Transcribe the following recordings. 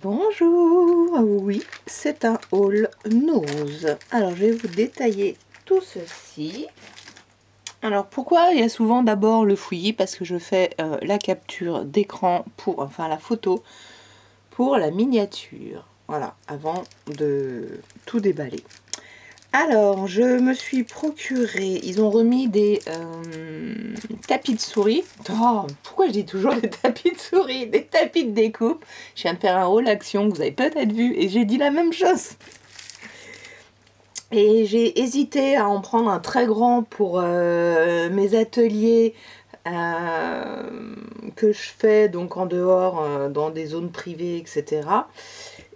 Bonjour, oui, c'est un haul nose. Alors, je vais vous détailler tout ceci. Alors, pourquoi il y a souvent d'abord le fouillis? Parce que je fais la capture d'écran pour, enfin la photo pour la miniature. Voilà, avant de tout déballer. Alors, je me suis procuré, ils ont remis des tapis de souris. Oh, pourquoi je dis toujours des tapis de souris? Des tapis de découpe. Je viens de faire un haul action que vous avez peut-être vu et j'ai dit la même chose. Et j'ai hésité à en prendre un très grand pour mes ateliers que je fais donc en dehors, dans des zones privées, etc.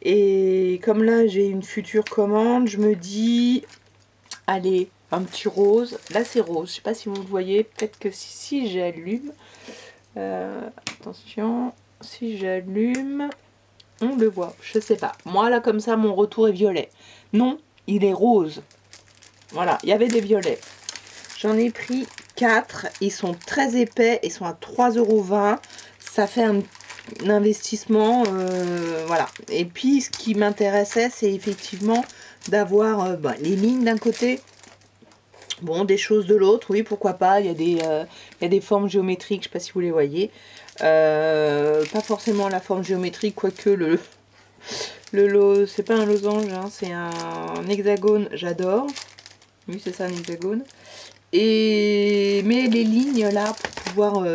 Et comme là j'ai une future commande, je me dis... Allez, un petit rose. Là, c'est rose. Je sais pas si vous le voyez. Peut-être que si j'allume... attention. Si j'allume... On le voit. Je sais pas. Moi, là, comme ça, mon retour est violet. Non, il est rose. Voilà, il y avait des violets. J'en ai pris 4. Ils sont très épais. Ils sont à 3,20 €. Ça fait un investissement. Voilà. Et puis, ce qui m'intéressait, c'est effectivement d'avoir les lignes d'un côté. Bon, des choses de l'autre, oui, pourquoi pas. Il y a des formes géométriques, je ne sais pas si vous les voyez. Pas forcément la forme géométrique, quoique c'est pas un losange, hein, c'est un hexagone, j'adore. Oui, c'est ça, un hexagone. Mais les lignes, là, pour pouvoir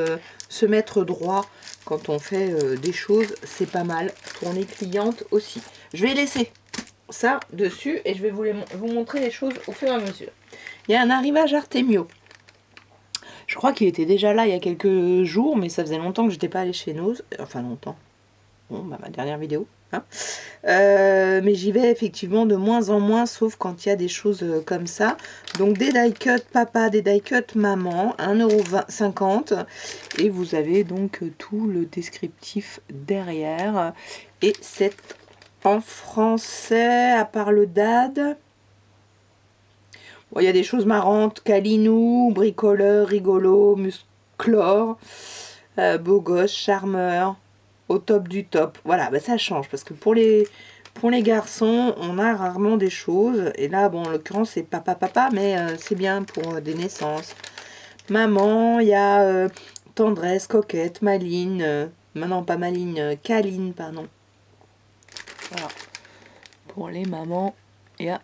se mettre droit quand on fait des choses, c'est pas mal. Pour les clientes aussi. Je vais laisser ça dessus et je vais vous montrer les choses au fur et à mesure. Il y a un arrivage Artemio. Je crois qu'il était déjà là il y a quelques jours, mais ça faisait longtemps que je n'étais pas allée chez Nose. Enfin, longtemps. Bon, bah, ma dernière vidéo. Hein. Mais j'y vais effectivement de moins en moins, sauf quand il y a des choses comme ça. Donc, des die cut papa, des die cut maman, 1,50 €. Et vous avez donc tout le descriptif derrière. Et c'est en français, à part le DAD. Bon, il y a des choses marrantes, Calinou, bricoleur, rigolo, musclore, beau gosse, charmeur, au top du top. Voilà, bah ça change parce que pour les garçons, on a rarement des choses. Et là, bon, en l'occurrence, c'est papa, mais c'est bien pour des naissances. Maman, il y a tendresse, coquette, maligne, non, pas maligne, câline, pardon. Voilà. Pour les mamans, il y a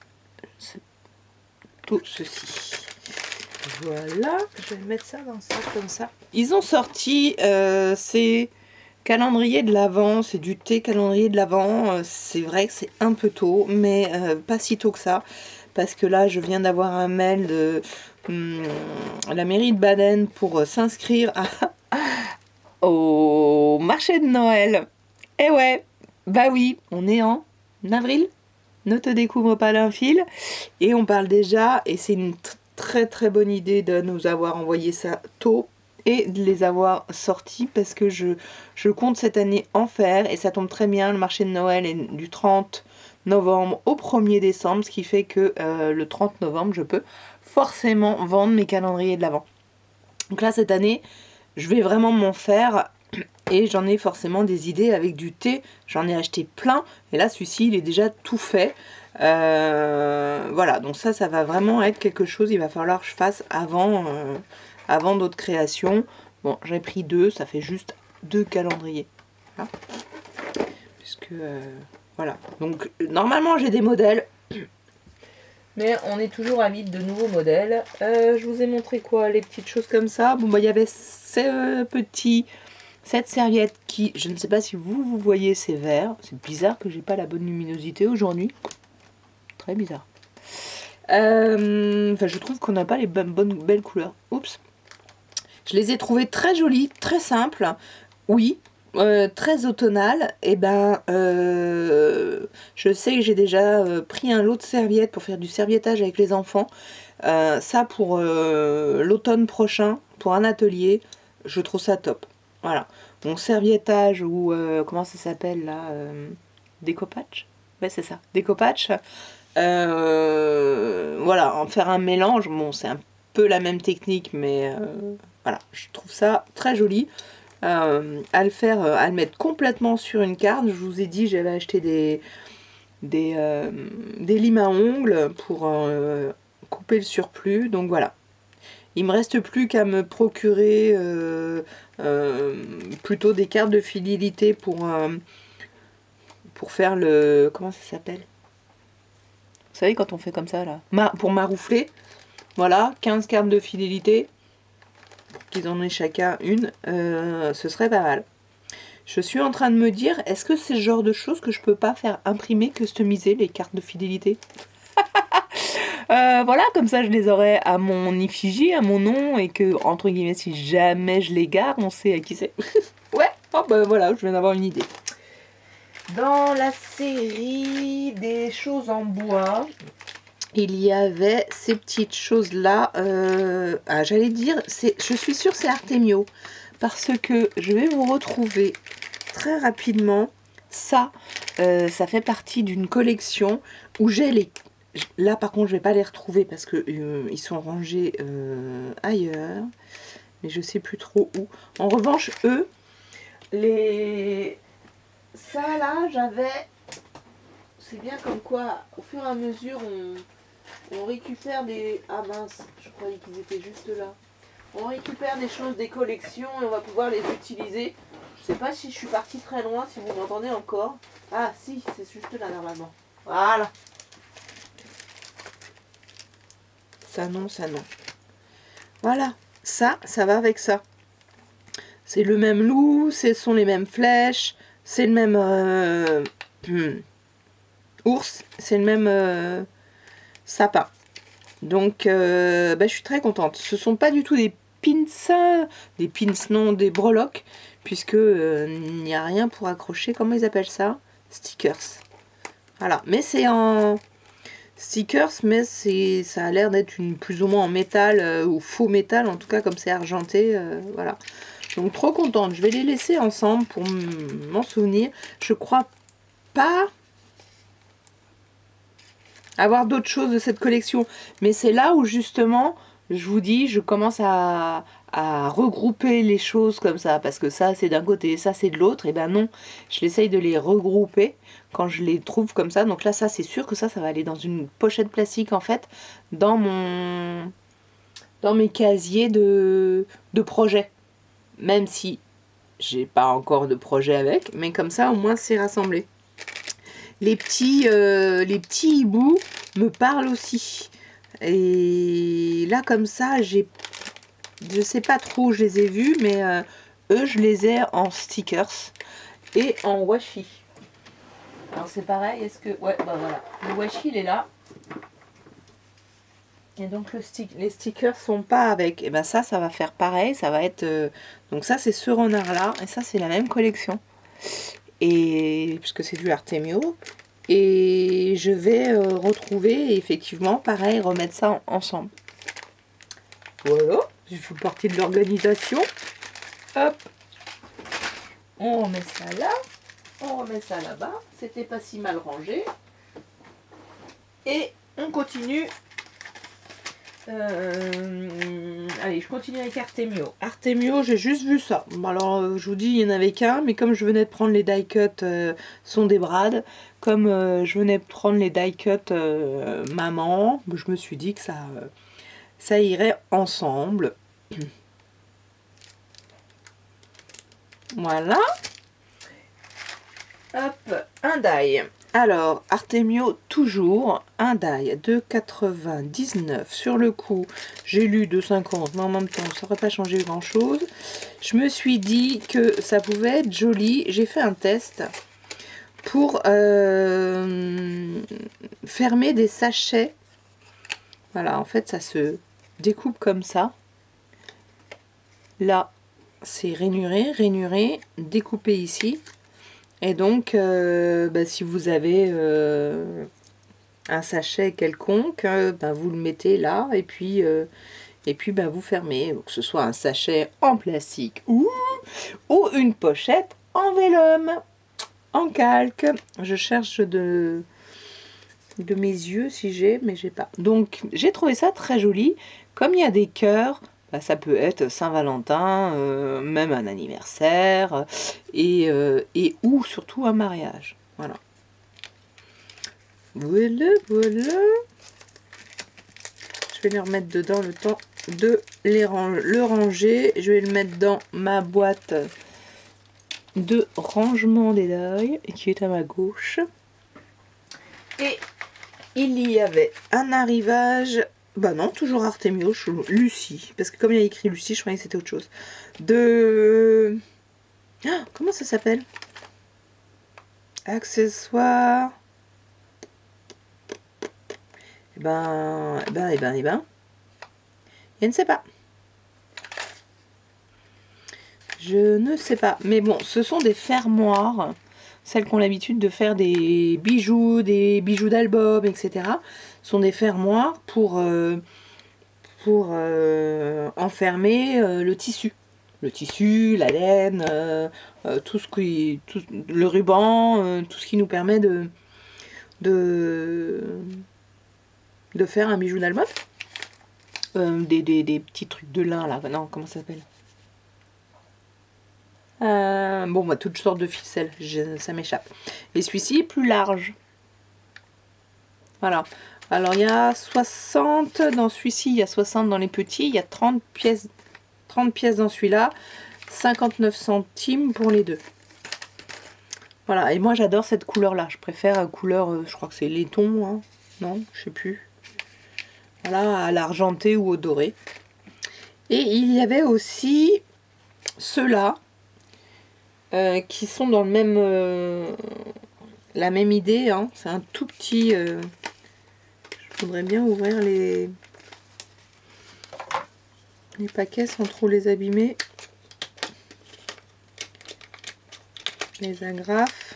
tout ceci. Voilà, je vais mettre ça dans ça comme ça. Ils ont sorti ces calendriers de l'Avent, c'est du thé calendrier de l'Avent. C'est vrai que c'est un peu tôt, mais pas si tôt que ça. Parce que là, je viens d'avoir un mail de la mairie de Baden pour s'inscrire au marché de Noël. Eh ouais, bah oui, on est en avril. Ne te découvre pas d'un fil. Et on parle déjà, et c'est une très bonne idée de nous avoir envoyé ça tôt et de les avoir sortis parce que je compte cette année en faire et ça tombe très bien. Le marché de Noël est du 30 novembre au 1er décembre, ce qui fait que le 30 novembre, je peux forcément vendre mes calendriers de l'Avent. Donc là, cette année, je vais vraiment m'en faire. Et j'en ai forcément des idées avec du thé. J'en ai acheté plein. Et là, celui-ci, il est déjà tout fait. Voilà, donc ça va vraiment être quelque chose. Il va falloir que je fasse avant d'autres créations. Bon, j'ai pris 2. Ça fait juste 2 calendriers. Voilà. Puisque, voilà. Donc, normalement, j'ai des modèles. Mais on est toujours avide de nouveaux modèles. Je vous ai montré quoi? Les petites choses comme ça. Bon, bah, il y avait cette serviette qui, je ne sais pas si vous voyez, c'est vert. C'est bizarre que j'ai pas la bonne luminosité aujourd'hui. Très bizarre. Enfin, je trouve qu'on n'a pas les belles couleurs. Oups. Je les ai trouvées très jolies, très simples. Oui, très automnales. Et ben, je sais que j'ai déjà pris un lot de serviettes pour faire du serviettage avec les enfants. Ça pour l'automne prochain, pour un atelier, je trouve ça top. Voilà. Mon serviettage ou comment ça s'appelle là, découpage. Ouais, c'est ça, découpage. Voilà, en faire un mélange. Bon, c'est un peu la même technique, mais voilà, je trouve ça très joli. à le faire, à le mettre complètement sur une carte. Je vous ai dit, j'avais acheté des limes à ongles pour couper le surplus. Donc voilà. Il me reste plus qu'à me procurer plutôt des cartes de fidélité pour faire le... Comment ça s'appelle? Vous savez quand on fait comme ça là, pour maroufler. Voilà, 15 cartes de fidélité. Qu'ils en aient chacun une, ce serait pas mal. Je suis en train de me dire, est-ce que c'est le genre de choses que je peux pas faire imprimer, customiser les cartes de fidélité? Voilà, comme ça je les aurai à mon effigie, à mon nom, et que, entre guillemets, si jamais je les garde, on sait à qui c'est. Ouais, oh bah voilà, je viens d'avoir une idée. Dans la série des choses en bois, il y avait ces petites choses-là. J'allais dire, je suis sûre que c'est Artemio, parce que je vais vous retrouver très rapidement. Ça fait partie d'une collection où j'ai les... Là, par contre, je vais pas les retrouver parce que ils sont rangés ailleurs. Mais je sais plus trop où. En revanche, eux, ça là, j'avais... C'est bien comme quoi, au fur et à mesure, on récupère des... Ah mince, je croyais qu'ils étaient juste là. On récupère des choses, des collections, et on va pouvoir les utiliser. Je sais pas si je suis partie très loin, si vous m'entendez encore. Ah si, c'est juste là normalement. Voilà. Ça non, ça non. Voilà, ça va avec ça. C'est le même loup, ce sont les mêmes flèches, c'est le même ours, c'est le même sapin. Donc, je suis très contente. Ce sont pas du tout des pins, non, des breloques, puisque il n'y a rien pour accrocher. Comment ils appellent ça? Stickers. Voilà, mais c'est en stickers, mais ça a l'air d'être plus ou moins en métal ou faux métal, en tout cas comme c'est argenté, voilà. Donc trop contente. Je vais les laisser ensemble pour m'en souvenir. Je crois pas avoir d'autres choses de cette collection, mais c'est là où justement je vous dis, je commence à regrouper les choses comme ça, parce que ça c'est d'un côté, ça c'est de l'autre, et ben non, je l'essaye de les regrouper quand je les trouve comme ça. Donc là, ça c'est sûr que ça va aller dans une pochette plastique en fait, dans mes casiers de projets, même si j'ai pas encore de projet avec, mais comme ça au moins c'est rassemblé. Les petits hiboux me parlent aussi. Et là, comme ça, je sais pas trop où je les ai vus, mais eux, je les ai en stickers et en washi. Alors, c'est pareil, est-ce que... Ouais, bah voilà. Le washi, il est là. Et donc, les stickers sont pas avec. Et ben ça va faire pareil. Ça va être... Donc ça, c'est ce renard-là. Et ça, c'est la même collection. Et puisque c'est du Artemio, et je vais retrouver effectivement pareil, remettre ça ensemble. Voilà, je fais partie de l'organisation. Hop, on remet ça là, on remet ça là-bas, c'était pas si mal rangé, et on continue. Allez, je continue avec Artemio. Artemio, j'ai juste vu ça. Alors, je vous dis, il n'y en avait qu'un, mais comme je venais de prendre les die cut sont des brades, comme je venais de prendre les die cut maman, je me suis dit que ça irait ensemble. Voilà. Hop, un die. Alors, Artemio, toujours, un die de 99. Sur le coup, j'ai lu 2,50, mais en même temps, ça n'aurait pas changé grand-chose. Je me suis dit que ça pouvait être joli. J'ai fait un test pour fermer des sachets. Voilà, en fait, ça se découpe comme ça. Là, c'est rainuré, découpé ici. Et donc, si vous avez un sachet quelconque, vous le mettez là et puis vous fermez. Que ce soit un sachet en plastique ou une pochette en vélum, en calque. Je cherche de mes yeux si j'ai, mais j'ai pas. Donc, j'ai trouvé ça très joli. Comme il y a des cœurs, Bah, ça peut être Saint-Valentin, même un anniversaire, et ou surtout un mariage. Voilà. Voilà, voilà. Je vais les remettre dedans le temps de le ranger. Je vais le mettre dans ma boîte de rangement des dailles qui est à ma gauche. Et il y avait un arrivage, bah non, toujours Artemios, Lucie, parce que comme il y a écrit Lucie, je croyais que c'était autre chose. De... Ah, comment ça s'appelle? Accessoires. Je ne sais pas. Je ne sais pas. Mais bon, ce sont des fermoirs. Celles qui ont l'habitude de faire des bijoux d'album, etc. Ce sont des fermoirs pour enfermer le tissu. Le tissu, la laine, tout ce qui, le ruban, tout ce qui nous permet de faire un bijou d'album. Des petits trucs de lin là, non, comment ça s'appelle? Bon, bah, toutes sortes de ficelles, ça m'échappe. Et celui-ci est plus large. Voilà. Alors, il y a 60 dans celui-ci, il y a 60 dans les petits, il y a 30 pièces dans celui-là, 59 centimes pour les deux. Voilà, et moi j'adore cette couleur-là. Je préfère la couleur, je crois que c'est laiton, hein. Non, je sais plus. Voilà, à l'argenté ou au doré. Et il y avait aussi ceux-là, qui sont dans le même, la même idée, hein. C'est un tout petit... je voudrais bien ouvrir les paquets sans trop les abîmer. Les agrafes.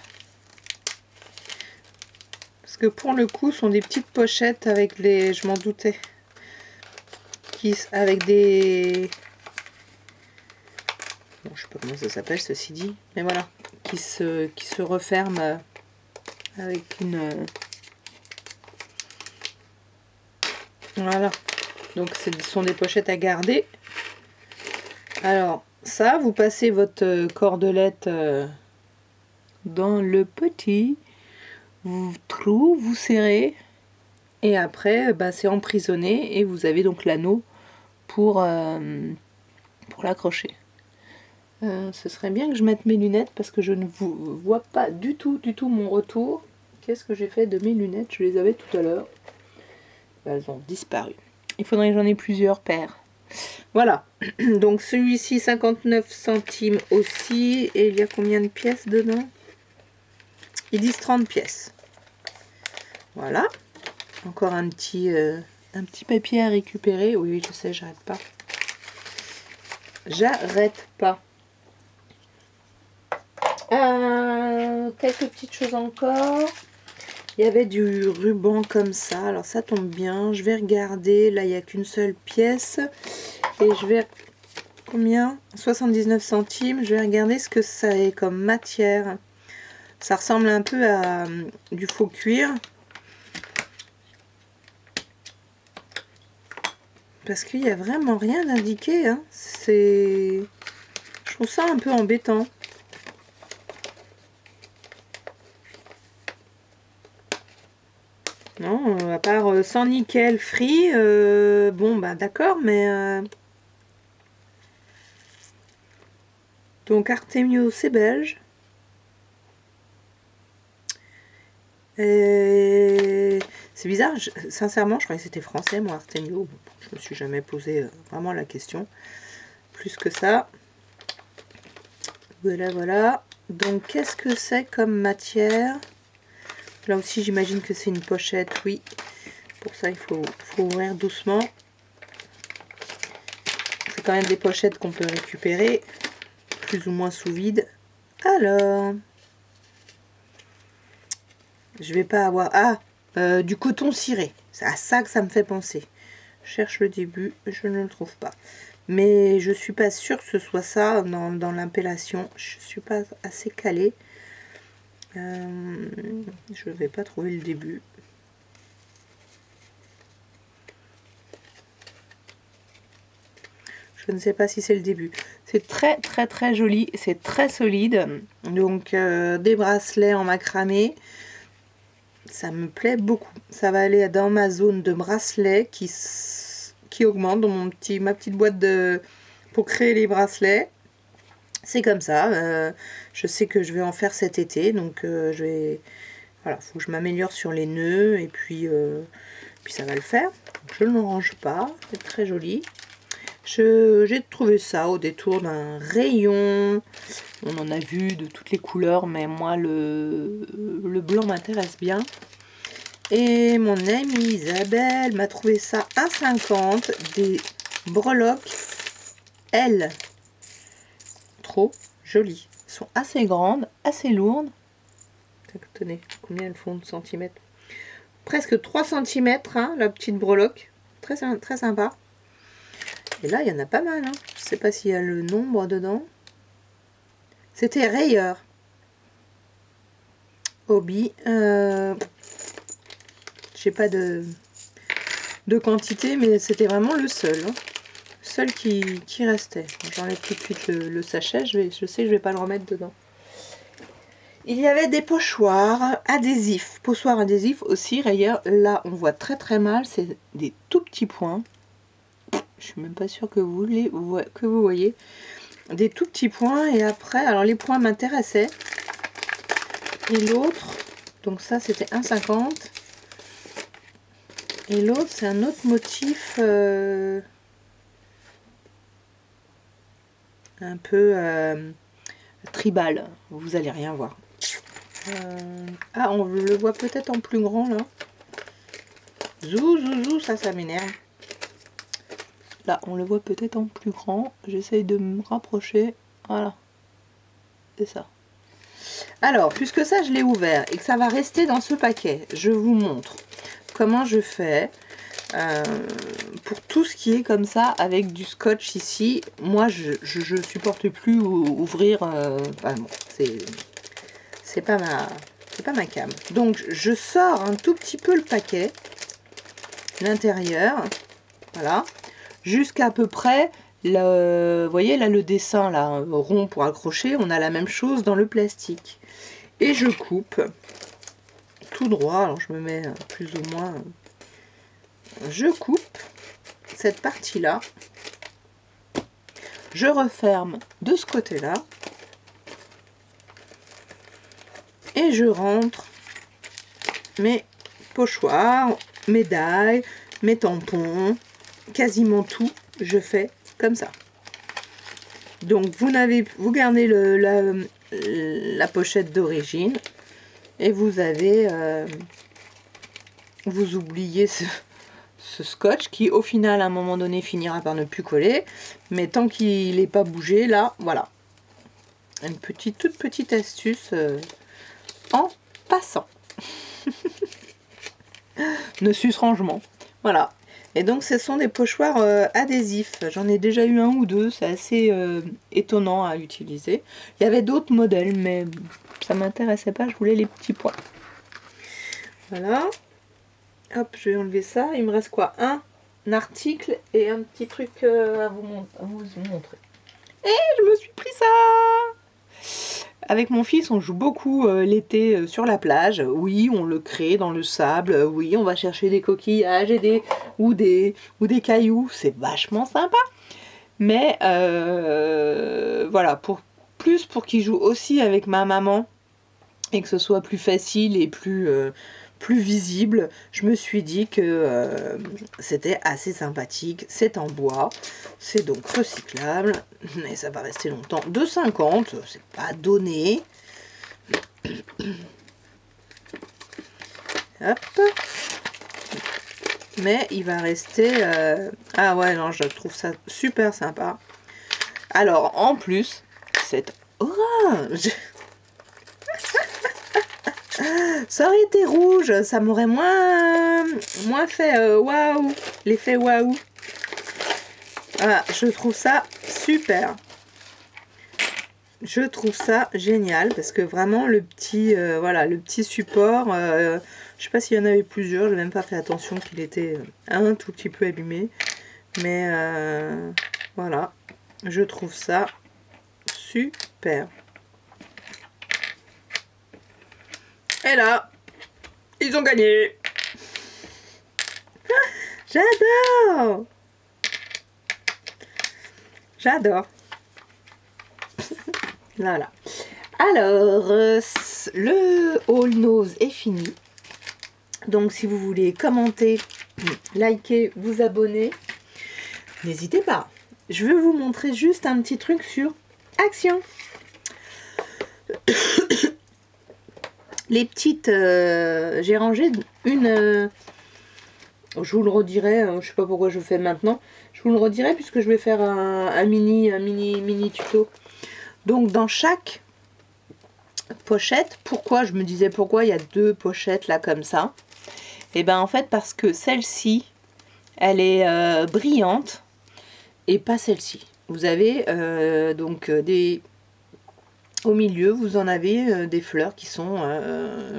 Parce que pour le coup, ce sont des petites pochettes avec les... Je m'en doutais. Avec des... Bon, je sais pas comment ça s'appelle, ceci dit. Mais voilà. Qui se referment avec une... Voilà. Donc, ce sont des pochettes à garder. Alors, ça, vous passez votre cordelette dans le petit trou, vous serrez. Et après, bah, c'est emprisonné. Et vous avez donc l'anneau pour l'accrocher. Ce serait bien que je mette mes lunettes parce que je ne vous vois pas du tout mon retour. Qu'est-ce que j'ai fait de mes lunettes? Je les avais tout à l'heure. Elles ont disparu. Il faudrait que j'en ai plusieurs paires. Voilà. Donc celui-ci 59 centimes aussi. Et il y a combien de pièces dedans? Ils disent 30 pièces. Voilà. Encore un petit papier à récupérer. Oui, je sais, j'arrête pas. J'arrête pas. Quelques petites choses encore. Il y avait du ruban comme ça. Alors ça tombe bien. Je vais regarder. Là, il n'y a qu'une seule pièce. Et je vais... Combien? 79 centimes. Je vais regarder ce que ça est comme matière. Ça ressemble un peu à du faux cuir. Parce qu'il n'y a vraiment rien d'indiqué. Hein. Je trouve ça un peu embêtant. Non, à part sans nickel free, bon bah d'accord, mais donc Artemio c'est belge. C'est bizarre, sincèrement je croyais que c'était français moi Artemio. Bon, je me suis jamais posé vraiment la question. Plus que ça. Voilà, voilà. Donc qu'est-ce que c'est comme matière? Là aussi j'imagine que c'est une pochette, oui. Pour ça il faut ouvrir doucement. C'est quand même des pochettes qu'on peut récupérer, plus ou moins sous vide. Alors, je vais pas avoir... Ah, du coton ciré. C'est à ça que ça me fait penser. Je cherche le début, je ne le trouve pas. Mais je suis pas sûre que ce soit ça dans l'appellation. Je suis pas assez calée. Je vais pas trouver le début. Je ne sais pas si c'est le début. C'est très très très joli, c'est très solide. Donc des bracelets en macramé, ça me plaît beaucoup. Ça va aller dans ma zone de bracelets qui augmente dans ma petite boîte pour créer les bracelets. C'est comme ça. Je sais que je vais en faire cet été, donc voilà, faut que je m'améliore sur les nœuds et puis ça va le faire. Je ne le range pas, c'est très joli. J'ai trouvé ça au détour d'un rayon. On en a vu de toutes les couleurs, mais moi le blanc m'intéresse bien. Et mon amie Isabelle m'a trouvé ça à 50, des breloques L. Trop jolies. Elles sont assez grandes, assez lourdes. Tenez, combien elles font de centimètres? Presque 3 cm, hein, la petite breloque. Très, très sympa. Et là, il y en a pas mal. Hein. Je ne sais pas s'il y a le nombre dedans. C'était rayeur. Hobby. J'ai pas de quantité, mais c'était vraiment le seul. Hein. Le seul qui restait. J'enlève tout de suite le sachet. Je sais que je vais pas le remettre dedans. Il y avait des pochoirs adhésifs. Pochoirs adhésifs aussi, rayeurs. Là, on voit très très mal. C'est des tout petits points. Je suis même pas sûre que vous voyez. Des tout petits points. Et après, alors les points m'intéressaient. Et l'autre, donc ça c'était 1,50. Et l'autre, c'est un autre motif un peu tribal. Vous allez rien voir. Ah, on le voit peut-être en plus grand là. Zou, ça m'énerve. Là, on le voit peut-être en plus grand. J'essaye de me rapprocher. Voilà. C'est ça. Alors, puisque ça, je l'ai ouvert et que ça va rester dans ce paquet, je vous montre comment je fais pour tout ce qui est comme ça avec du scotch ici. Moi, je supporte plus ouvrir. Enfin, bon, c'est pas ma cam. Donc, je sors un tout petit peu le paquet, l'intérieur. Voilà. Jusqu'à peu près, vous voyez là le dessin là rond pour accrocher, on a la même chose dans le plastique. Et je coupe tout droit, alors je me mets plus ou moins, je coupe cette partie là, je referme de ce côté là, et je rentre mes pochoirs, mes dailles, mes tampons, quasiment tout, je fais comme ça. Donc vous gardez la pochette d'origine et vous avez vous oubliez ce scotch qui au final à un moment donné finira par ne plus coller, mais tant qu'il n'est pas bougé là, voilà, une toute petite astuce en passant. Ne sus rangement, voilà. Et donc ce sont des pochoirs adhésifs. J'en ai déjà eu un ou deux, c'est assez étonnant à utiliser. Il y avait d'autres modèles, mais ça m'intéressait pas, je voulais les petits points. Voilà. Hop, je vais enlever ça. Il me reste quoi? Un article et un petit truc à vous montrer. Et je me suis pris ça! Avec mon fils, on joue beaucoup l'été sur la plage. Oui, on le crée dans le sable. Oui, on va chercher des coquillages et ou des cailloux. C'est vachement sympa. Mais voilà, pour qu'il joue aussi avec ma maman et que ce soit plus facile et plus visible, je me suis dit que c'était assez sympathique. C'est en bois, c'est donc recyclable, mais ça va rester longtemps. 2,50, c'est pas donné. Hop. Mais il va rester... Ah ouais, non, je trouve ça super sympa. Alors, en plus, c'est orange. Ça aurait été rouge, ça m'aurait moins fait waouh, l'effet waouh. Voilà, je trouve ça super. Je trouve ça génial parce que vraiment le petit voilà, le petit support, je sais pas s'il y en avait plusieurs, j'ai même pas fait attention qu'il était un tout petit peu allumé, mais Voilà, je trouve ça super. Et là, ils ont gagné. J'adore. J'adore. Voilà. Alors, le haul nose est fini. Donc, si vous voulez commenter, liker, vous abonner, n'hésitez pas. Je vais vous montrer juste un petit truc sur Action. Les petites, j'ai rangé une, je vous le redirai, je sais pas pourquoi je le fais maintenant, je vous le redirai puisque je vais faire un mini tuto. Donc dans chaque pochette, pourquoi je me disais pourquoi il y a deux pochettes là comme ça, et ben en fait parce que celle-ci elle est brillante et pas celle-ci. Vous avez donc des au milieu, vous en avez des fleurs qui sont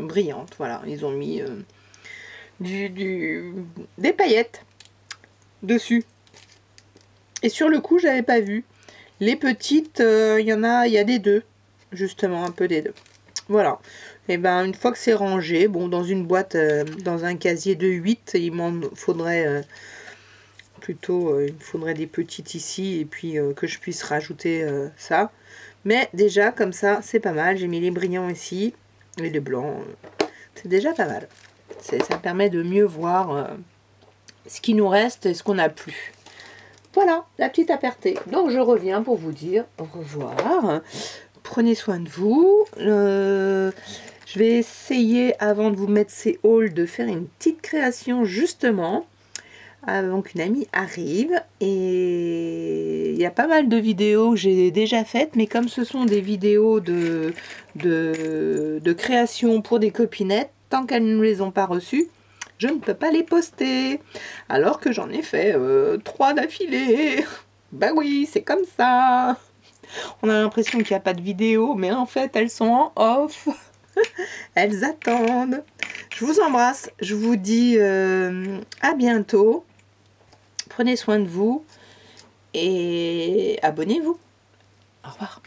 brillantes. Voilà, ils ont mis des paillettes dessus. Et sur le coup, j'avais pas vu. Les petites, il y a des deux, justement, un peu des deux. Voilà. Et ben une fois que c'est rangé, bon, dans une boîte, dans un casier de 8, il m'en faudrait plutôt, il me faudrait des petites ici, et puis que je puisse rajouter ça. Mais déjà, comme ça, c'est pas mal. J'ai mis les brillants ici, et les blancs. C'est déjà pas mal. Ça permet de mieux voir ce qui nous reste et ce qu'on n'a plus. Voilà, la petite aparté. Donc, je reviens pour vous dire au revoir. Prenez soin de vous. Je vais essayer, avant de vous mettre ces hauls, de faire une petite création, justement, avant qu'une amie arrive. Et il y a pas mal de vidéos que j'ai déjà faites, mais comme ce sont des vidéos de création pour des copinettes, tant qu'elles ne les ont pas reçues, je ne peux pas les poster. Alors que j'en ai fait 3 d'affilée. Bah oui, c'est comme ça. On a l'impression qu'il n'y a pas de vidéo, mais en fait, elles sont en off. Elles attendent. Je vous embrasse. Je vous dis à bientôt. Prenez soin de vous et abonnez-vous. Au revoir.